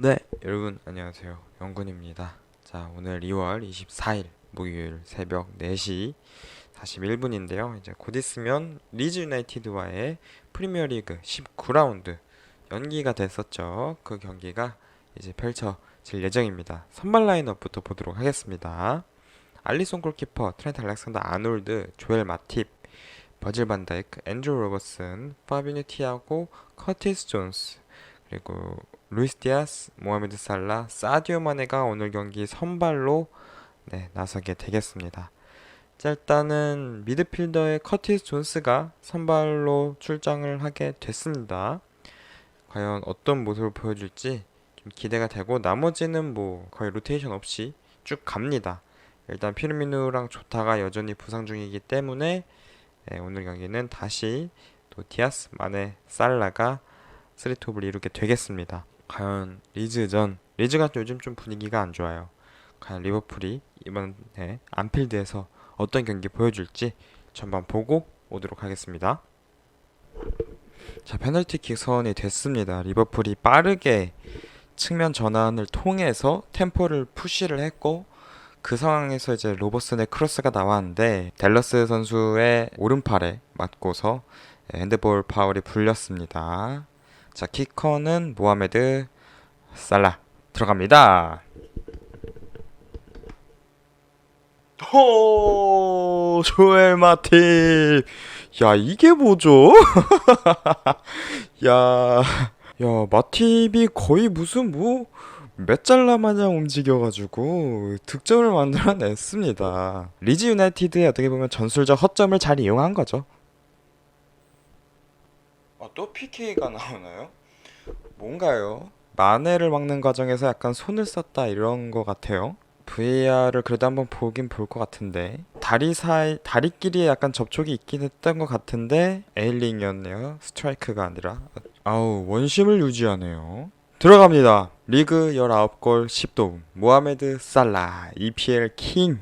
네, 여러분 안녕하세요. 영군입니다. 자, 오늘 2월 24일 목요일 새벽 4시 41분인데요. 이제 곧 있으면 리즈 유나이티드와의 프리미어리그 19라운드 연기가 됐었죠. 그 경기가 이제 펼쳐질 예정입니다. 선발 라인업부터 보도록 하겠습니다. 알리송 골키퍼, 트렌트 알렉산더 아놀드, 조엘 마팁, 버질 반다이크, 앤드루 로버슨, 파비뉴 티아고, 커티스 존스, 그리고 루이스 디아스, 모하메드 살라, 사디오 마네가 오늘 경기 선발로 나서게 되겠습니다. 자, 일단은 미드필더의 커티스 존스가 선발로 출장을 하게 됐습니다. 과연 어떤 모습을 보여줄지 좀 기대가 되고, 나머지는 뭐 거의 로테이션 없이 쭉 갑니다. 일단 피르미누랑 조타가 여전히 부상 중이기 때문에 오늘 경기는 다시 또 디아스, 마네, 살라가 쓰리톱을 이루게 되겠습니다. 과연 리즈가 요즘 좀 분위기가 안 좋아요. 과연 리버풀이 이번에 안필드에서 어떤 경기 보여줄지 전반 보고 오도록 하겠습니다. 자, 페널티킥 선언이 됐습니다. 리버풀이 빠르게 측면 전환을 통해서 템포를 푸시를 했고, 그 상황에서 이제 로버슨의 크로스가 나왔는데 댈러스 선수의 오른팔에 맞고서 핸드볼 파울이 불렸습니다. 자, 키커는 모하메드 살라 들어갑니다. 호 조엘 마팁. 야, 이게 뭐죠? 야, 야, 마팁이 거의 무슨 뭐 맷잘라 마냥 움직여가지고 득점을 만들어냈습니다. 리즈 유나이티드의 어떻게 보면 전술적 허점을 잘 이용한 거죠. 또 PK가 나오나요? 뭔가요? 마네를 막는 과정에서 약간 손을 썼다 이런 거 같아요. VAR을 그래도 한번 보긴 볼 것 같은데, 다리끼리에 약간 접촉이 있긴 했던 것 같은데 에일링이었네요. 스트라이크가 아니라. 아우, 원심을 유지하네요. 들어갑니다. 리그 19골 10도움 모하메드 살라, EPL 킹.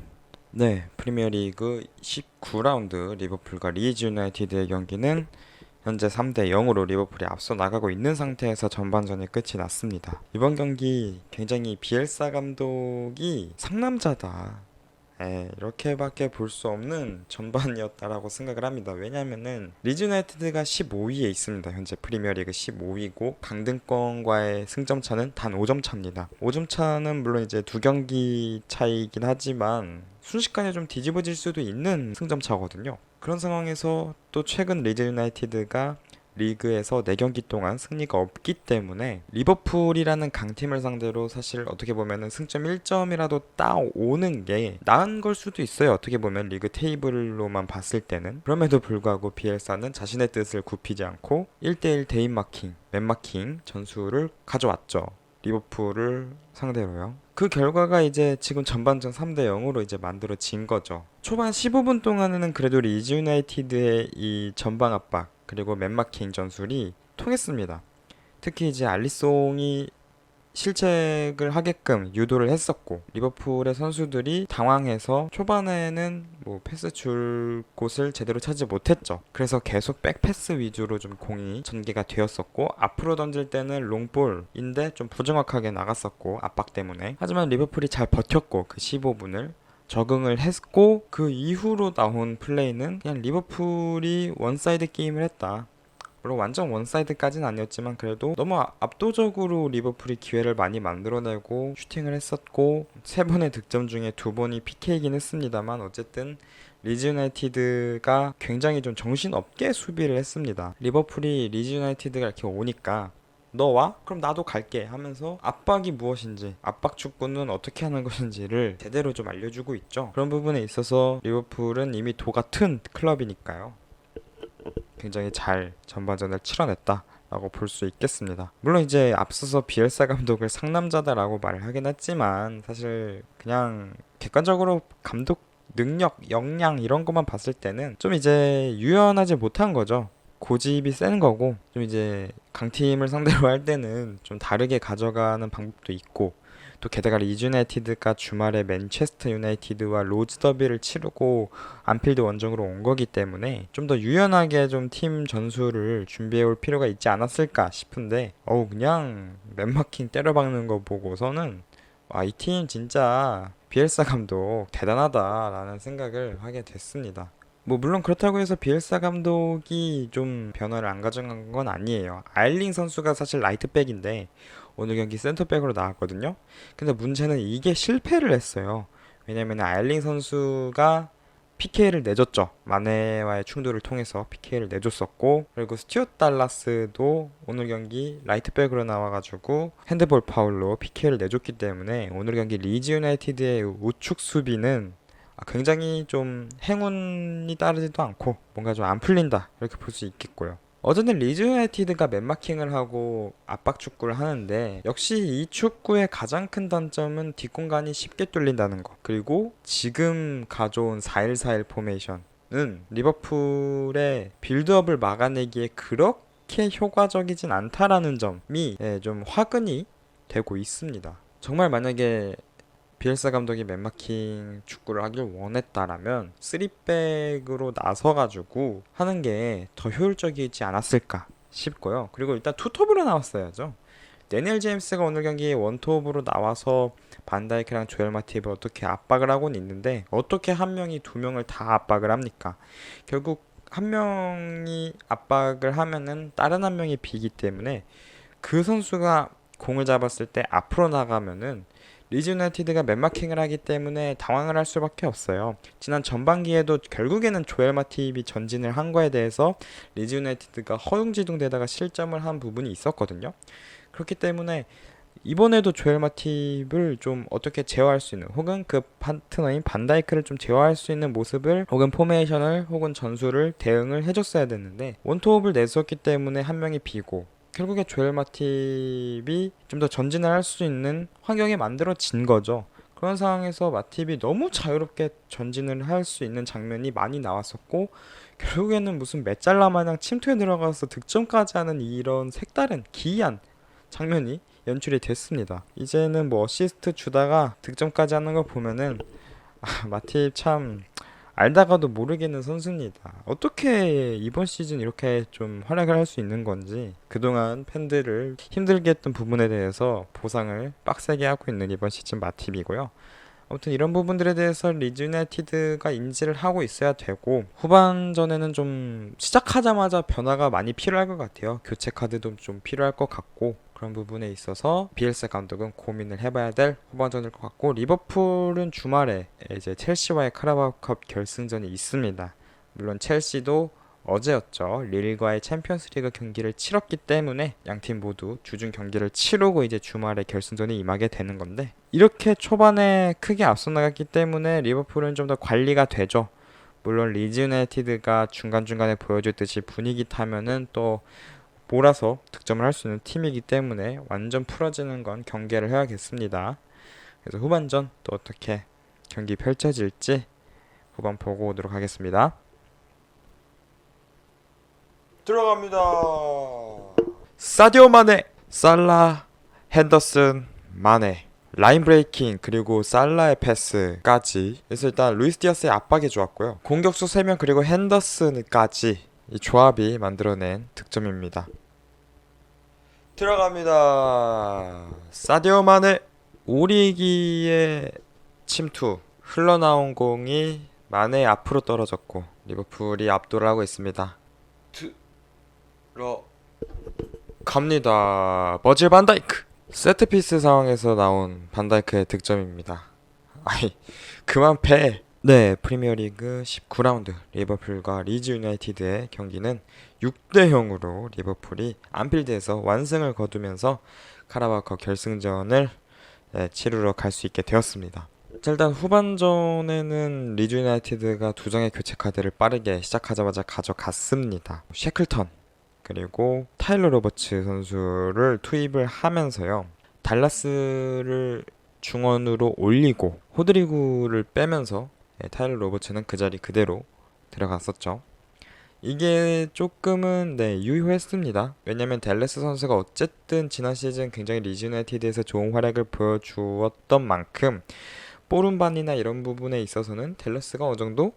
네, 프리미어리그 19라운드 리버풀과 리즈 유나이티드의 경기는 현재 3대 0으로 리버풀이 앞서 나가고 있는 상태에서 전반전이 끝이 났습니다. 이번 경기 굉장히 비엘사 감독이 상남자다, 이렇게밖에 볼 수 없는 전반이었다라고 생각을 합니다. 왜냐면은 리즈 유나이티드가 15위에 있습니다. 현재 프리미어리그 15위고 강등권과의 승점 차는 단 5점 차입니다. 5점 차는 물론 이제 두 경기 차이긴 하지만 순식간에 좀 뒤집어질 수도 있는 승점 차거든요. 그런 상황에서 또 최근 리즈 유나이티드가 리그에서 4경기 동안 승리가 없기 때문에 리버풀이라는 강팀을 상대로 사실 어떻게 보면은 승점 1점이라도 따오는 게 나은 걸 수도 있어요. 어떻게 보면 리그 테이블로만 봤을 때는. 그럼에도 불구하고 비엘사는 자신의 뜻을 굽히지 않고 1대1 대인 마킹, 맨 마킹 전술을 가져왔죠. 리버풀을 상대로요. 그 결과가 이제 지금 전반전 3대 0으로 이제 만들어진 거죠. 초반 15분 동안에는 그래도 리즈 유나이티드의 이 전방 압박 그리고 맨마킹 전술이 통했습니다. 특히 이제 알리송이 실책을 하게끔 유도를 했었고, 리버풀의 선수들이 당황해서 초반에는 뭐 패스 줄 곳을 제대로 찾지 못했죠. 그래서 계속 백패스 위주로 좀 공이 전개가 되었었고, 앞으로 던질 때는 롱볼인데 좀 부정확하게 나갔었고, 압박 때문에. 하지만 리버풀이 잘 버텼고, 그 15분을 적응을 했고, 그 이후로 나온 플레이는 그냥 리버풀이 원사이드 게임을 했다, 물론 완전 원사이드까지는 아니었지만 그래도 너무 압도적으로 리버풀이 기회를 많이 만들어내고 슈팅을 했었고, 3번의 득점 중에 2번이 PK이긴 했습니다만 어쨌든 리즈 유나이티드가 굉장히 좀 정신없게 수비를 했습니다. 리버풀이 리즈 유나이티드가 이렇게 오니까 너 와? 그럼 나도 갈게 하면서 압박이 무엇인지, 압박 축구는 어떻게 하는 것인지를 제대로 좀 알려주고 있죠. 그런 부분에 있어서 리버풀은 이미 도가 튼 클럽이니까요. 굉장히 잘 전반전을 치러냈다라고 볼 수 있겠습니다. 물론 이제 앞서서 비엘사 감독을 상남자다라고 말을 하긴 했지만, 사실 그냥 객관적으로 감독 능력, 역량 이런 것만 봤을 때는 좀 이제 유연하지 못한 거죠. 고집이 센 거고, 좀 이제 강팀을 상대로 할 때는 좀 다르게 가져가는 방법도 있고, 또 게다가 리즈 유나이티드가 주말에 맨체스터 유나이티드와 로즈 더비를 치르고 안필드 원정으로 온 거기 때문에 좀 더 유연하게 좀 팀 전술을 준비해 올 필요가 있지 않았을까 싶은데, 그냥 맨마킹 때려박는 거 보고서는 와, 이 팀 진짜 비엘사 감독 대단하다라는 생각을 하게 됐습니다. 뭐 물론 그렇다고 해서 비엘사 감독이 좀 변화를 안 가져간 건 아니에요. 아일링 선수가 사실 라이트백인데 오늘 경기 센터백으로 나왔거든요. 근데 문제는 이게 실패를 했어요. 왜냐면 아일링 선수가 PK를 내줬죠. 마네와의 충돌을 통해서 PK를 내줬었고, 그리고 스튜어트 달라스도 오늘 경기 라이트백으로 나와가지고 핸드볼 파울로 PK를 내줬기 때문에 오늘 경기 리즈 유나이티드의 우측 수비는 굉장히 좀 행운이 따르지도 않고 뭔가 좀 안 풀린다 이렇게 볼 수 있겠고요. 어제는 리즈 유나이티드가 맨마킹을 하고 압박 축구를 하는데 역시 이 축구의 가장 큰 단점은 뒷공간이 쉽게 뚫린다는 거. 그리고 지금 가져온 4-1-4-1 포메이션은 리버풀의 빌드업을 막아내기에 그렇게 효과적이진 않다라는 점이 좀 화근이 되고 있습니다. 정말 만약에 비엘사 감독이 맨마킹 축구를 하길 원했다라면 3백으로 나서가지고 하는 게 더 효율적이지 않았을까 싶고요. 그리고 일단 투톱으로 나왔어야죠. 데니엘 제임스가 오늘 경기에 원톱으로 나와서 반다이크랑 조엘 마티브 어떻게 압박을 하고는 있는데 어떻게 한 명이 두 명을 다 압박을 합니까? 결국 한 명이 압박을 하면은 다른 한 명이 비기 때문에 그 선수가 공을 잡았을 때 앞으로 나가면은 리즈 유나이티드가 맨마킹을 하기 때문에 당황을 할 수밖에 없어요. 지난 전반기에도 결국에는 조엘 마팁이 전진을 한 거에 대해서 리즈 유나이티드가 허둥지둥대다가 실점을 한 부분이 있었거든요. 그렇기 때문에 이번에도 조엘 마팁을 좀 어떻게 제어할 수 있는, 혹은 그 파트너인 반다이크를 좀 제어할 수 있는 모습을, 혹은 포메이션을, 혹은 전술을 대응을 해줬어야 됐는데 원톱을 내줬기 때문에 한 명이 비고 결국에 조엘 마팁이 좀 더 전진을 할 수 있는 환경이 만들어진 거죠. 그런 상황에서 마팁이 너무 자유롭게 전진을 할 수 있는 장면이 많이 나왔었고, 결국에는 무슨 메잘라 마냥 침투에 들어가서 득점까지 하는 이런 색다른 기이한 장면이 연출이 됐습니다. 이제는 뭐 어시스트 주다가 득점까지 하는 걸 보면은 마팁 참 알다가도 모르겠는 선수입니다. 어떻게 이번 시즌 이렇게 좀 활약을 할 수 있는 건지, 그동안 팬들을 힘들게 했던 부분에 대해서 보상을 빡세게 하고 있는 이번 시즌 마팁이고요. 아무튼 이런 부분들에 대해서 리즈 유나이티드가 인지를 하고 있어야 되고, 후반전에는 좀 시작하자마자 변화가 많이 필요할 것 같아요. 교체 카드도 좀 필요할 것 같고, 그런 부분에 있어서 비엘사 감독은 고민을 해봐야 될 후반전일 것 같고, 리버풀은 주말에 이제 첼시와의 카라바오컵 결승전이 있습니다. 물론 첼시도 어제였죠. 릴과의 챔피언스리그 경기를 치렀기 때문에 양팀 모두 주중 경기를 치르고 이제 주말에 결승전에 임하게 되는 건데, 이렇게 초반에 크게 앞서 나갔기 때문에 리버풀은 좀 더 관리가 되죠. 물론 리즈 유나이티드가 중간중간에 보여줬듯이 분위기 타면은 또 몰아서 득점을 할 수 있는 팀이기 때문에 완전 풀어지는 건 경계를 해야겠습니다. 그래서 후반전 또 어떻게 경기 펼쳐질지 후반 보고 오도록 하겠습니다. 들어갑니다. 사디오 마네, 살라, 핸더슨, 마네, 라인 브레이킹, 그리고 살라의 패스까지. 그래서 일단 루이스 디아스의 압박이 좋았고요. 공격수 3명 그리고 핸더슨까지 이 조합이 만들어낸 득점입니다. 들어갑니다. 사디오 마네, 오리기의 침투, 흘러나온 공이 마네 앞으로 떨어졌고 리버풀이 압도를 하고 있습니다. 갑니다. 버질 반다이크. 세트피스 상황에서 나온 반다이크의 득점입니다. 아이, 그만 패. 네, 프리미어리그 19라운드 리버풀과 리즈 유나이티드의 경기는 6대0으로 리버풀이 안필드에서 완승을 거두면서 카라바오컵 결승전을 치르러 갈 수 있게 되었습니다. 자, 일단 후반전에는 리즈 유나이티드가 두 장의 교체 카드를 빠르게 시작하자마자 가져갔습니다. 셰클턴 그리고 타일러 로버츠 선수를 투입을 하면서요. 달라스를 중원으로 올리고 호드리구를 빼면서 타일러 로버츠는 그 자리 그대로 들어갔었죠. 이게 조금은 유효했습니다. 왜냐면 댈러스 선수가 어쨌든 지난 시즌 굉장히 리즈 유나이티드에서 좋은 활약을 보여주었던 만큼 볼운반이나 이런 부분에 있어서는 댈러스가 어느 정도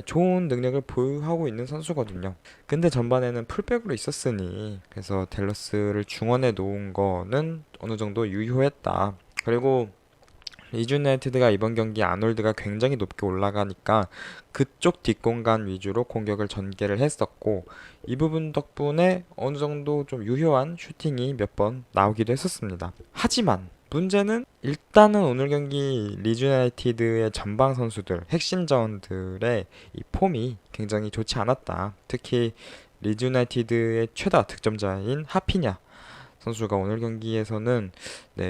좋은 능력을 보유하고 있는 선수거든요. 근데 전반에는 풀백으로 있었으니 그래서 댈러스를 중원에 놓은 거는 어느 정도 유효했다. 그리고 리즈 유나이티드가 이번 경기 아놀드가 굉장히 높게 올라가니까 그쪽 뒷공간 위주로 공격을 전개를 했었고 이 부분 덕분에 어느 정도 좀 유효한 슈팅이 몇 번 나오기도 했었습니다. 하지만 문제는 일단은 오늘 경기 리즈 유나이티드의 전방 선수들, 핵심 자원들의 이 폼이 굉장히 좋지 않았다. 특히 리즈 유나이티드의 최다 득점자인 하피냐 선수가 오늘 경기에서는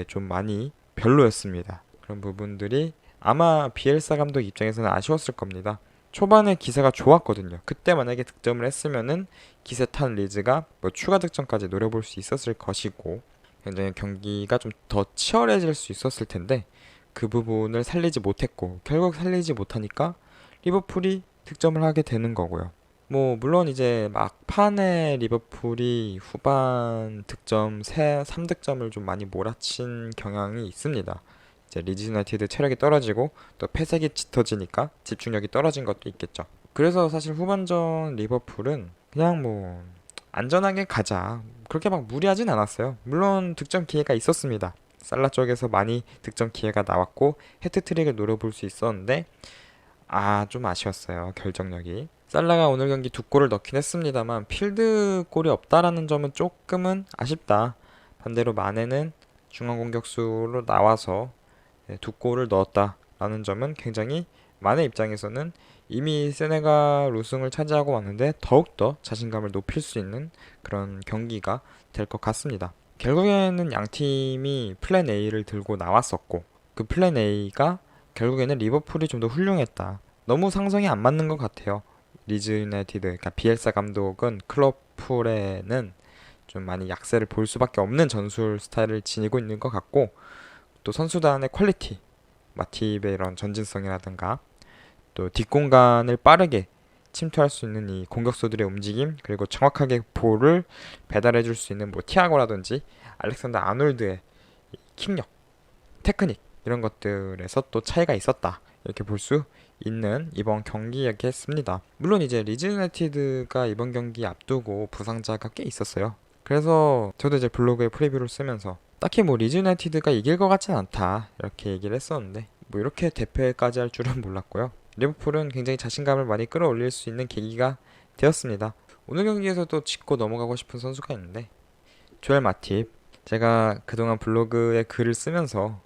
좀 많이 별로였습니다. 그런 부분들이 아마 비엘사 감독 입장에서는 아쉬웠을 겁니다. 초반에 기세가 좋았거든요. 그때 만약에 득점을 했으면은 기세 탄 리즈가 뭐 추가 득점까지 노려볼 수 있었을 것이고 굉장히 경기가 좀 더 치열해질 수 있었을 텐데 그 부분을 살리지 못했고 결국 살리지 못하니까 리버풀이 득점을 하게 되는 거고요. 뭐 물론 이제 막판에 리버풀이 후반 득점 3득점을 좀 많이 몰아친 경향이 있습니다. 이제 리즈 유나이티드 체력이 떨어지고 또 패색이 짙어지니까 집중력이 떨어진 것도 있겠죠. 그래서 사실 후반전 리버풀은 그냥 뭐 안전하게 가자. 그렇게 막 무리하진 않았어요. 물론 득점 기회가 있었습니다. 살라 쪽에서 많이 득점 기회가 나왔고 해트트릭을 노려볼 수 있었는데 좀 아쉬웠어요. 결정력이. 살라가 오늘 경기 2골을 넣긴 했습니다만 필드 골이 없다라는 점은 조금은 아쉽다. 반대로 마네는 중앙 공격수로 나와서 2골을 넣었다라는 점은 굉장히 마네 입장에서는 이미 세네갈 우승을 차지하고 왔는데 더욱더 자신감을 높일 수 있는 그런 경기가 될 것 같습니다. 결국에는 양 팀이 플랜 A를 들고 나왔었고 그 플랜 A가 결국에는 리버풀이 좀 더 훌륭했다. 너무 상성이 안 맞는 것 같아요. 리즈 유나이티드, 그러니까 비엘사 감독은 클럽풀에는 좀 많이 약세를 볼 수밖에 없는 전술 스타일을 지니고 있는 것 같고 또 선수단의 퀄리티, 마팁의 이런 전진성이라든가 또 뒷공간을 빠르게 침투할 수 있는 이 공격수들의 움직임 그리고 정확하게 볼을 배달해 줄 수 있는 뭐 티아고라든지 알렉산더 아놀드의 킥력, 테크닉 이런 것들에서 또 차이가 있었다. 이렇게 볼 수 있는 이번 경기였겠습니다. 물론 이제 리즈 유나이티드가 이번 경기 앞두고 부상자가 꽤 있었어요. 그래서 저도 이제 블로그에 프리뷰를 쓰면서 딱히 뭐 리즈 유나이티드가 이길 것 같진 않다 이렇게 얘기를 했었는데 뭐 이렇게 대패까지 할 줄은 몰랐고요. 리버풀은 굉장히 자신감을 많이 끌어올릴 수 있는 계기가 되었습니다. 오늘 경기에서도 짚고 넘어가고 싶은 선수가 있는데 조엘 마팁. 제가 그동안 블로그에 글을 쓰면서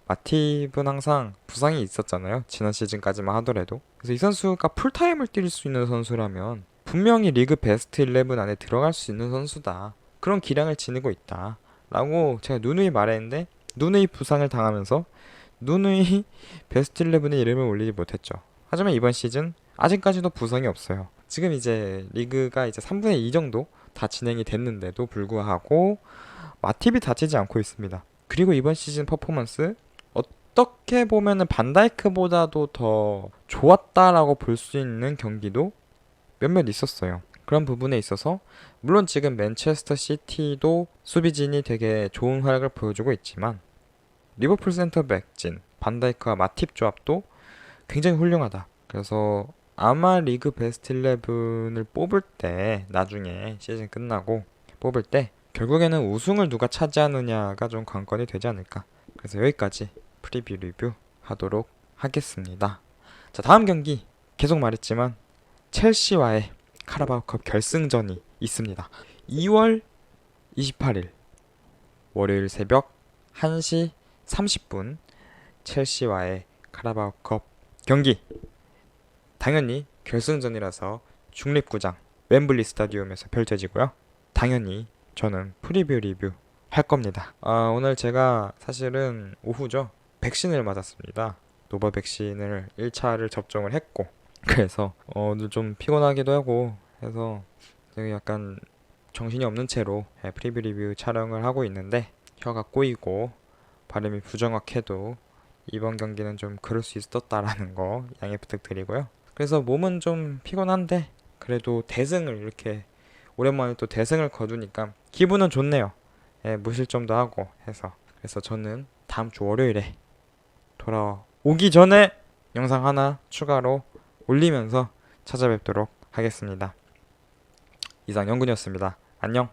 마팁은 항상 부상이 있었잖아요. 지난 시즌까지만 하더라도. 그래서 이 선수가 풀타임을 뛸 수 있는 선수라면 분명히 리그 베스트 11 안에 들어갈 수 있는 선수다. 그런 기량을 지니고 있다. 라고 제가 누누이 말했는데 누누이 부상을 당하면서 누누이 베스트 11의 이름을 올리지 못했죠. 하지만 이번 시즌 아직까지도 부상이 없어요. 지금 이제 리그가 이제 3분의 2 정도 다 진행이 됐는데도 불구하고 마팁이 다치지 않고 있습니다. 그리고 이번 시즌 퍼포먼스 어떻게 보면은 반다이크보다도 더 좋았다라고 볼 수 있는 경기도 몇몇 있었어요. 그런 부분에 있어서 물론 지금 맨체스터 시티도 수비진이 되게 좋은 활약을 보여주고 있지만 리버풀 센터백 진 반다이크와 마팁 조합도 굉장히 훌륭하다. 그래서 아마 리그 베스트 11을 뽑을 때 나중에 시즌 끝나고 뽑을 때 결국에는 우승을 누가 차지하느냐가 좀 관건이 되지 않을까. 그래서 여기까지 프리뷰 리뷰 하도록 하겠습니다. 자, 다음 경기 계속 말했지만 첼시와의 카라바오컵 결승전이 있습니다. 2월 28일 월요일 새벽 1시 30분 첼시와의 카라바오컵 경기. 당연히 결승전이라서 중립구장 웸블리 스타디움에서 펼쳐지고요. 당연히 저는 프리뷰 리뷰 할 겁니다. 오늘 제가 사실은 오후죠. 백신을 맞았습니다. 노바 백신을 1차를 접종을 했고 그래서 오늘 좀 피곤하기도 하고 해서 되게 약간 정신이 없는 채로 프리뷰 리뷰 촬영을 하고 있는데 혀가 꼬이고 발음이 부정확해도 이번 경기는 좀 그럴 수 있었다라는 거 양해 부탁드리고요. 그래서 몸은 좀 피곤한데 그래도 대승을 이렇게 오랜만에 또 대승을 거두니까 기분은 좋네요. 예, 무실점도 하고 해서. 그래서 저는 다음 주 월요일에 돌아오기 전에 영상 하나 추가로 올리면서 찾아뵙도록 하겠습니다. 이상 영근이었습니다. 안녕.